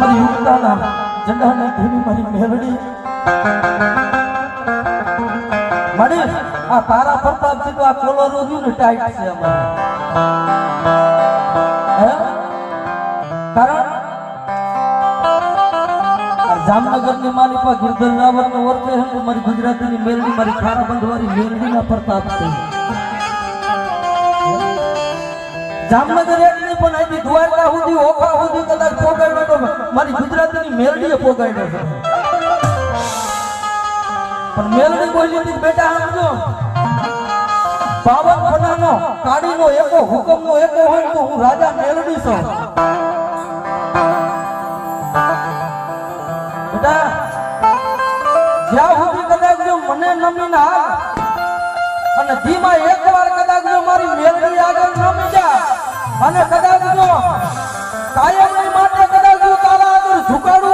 મારી ઉતાના જંડાને ધીમી મારી મેલડી મારી આ તારા પ્રતાપ થી તો આ કોલર રહ્યું ને ટાઈટ છે અમારે કારણ જામનગર ની માલિક ગિરધર રાવર ને ઓળખે છે મારી ગુજરાતી ની મેલડી મારી ખારા બંધવારી મેલડી ના પ્રતાપ છે જામનગર એટલી પણ અહીંથી દ્વારકા સુધી ઓખા સુધી કદાચ પોગાડ્યો તો મારી ગુજરાતી ની મેલડીએ પોગાડ્યો છે પણ મેલડી બોલી હતી બેટા સમજો 52 ફનાનો કાળીનો એકો હુકમનો એકો હોય તો હું રાજા મેલડી છું બેટા જ્યાં સુધી કદાચ જો મને નમી ના અને ધીમાં એકવાર કદાચ જો મારી મેલડી આગળ નમી જા અને કદાચ જો કાયમ માટે કદાચ જો તારા આગળ ઝુકાડું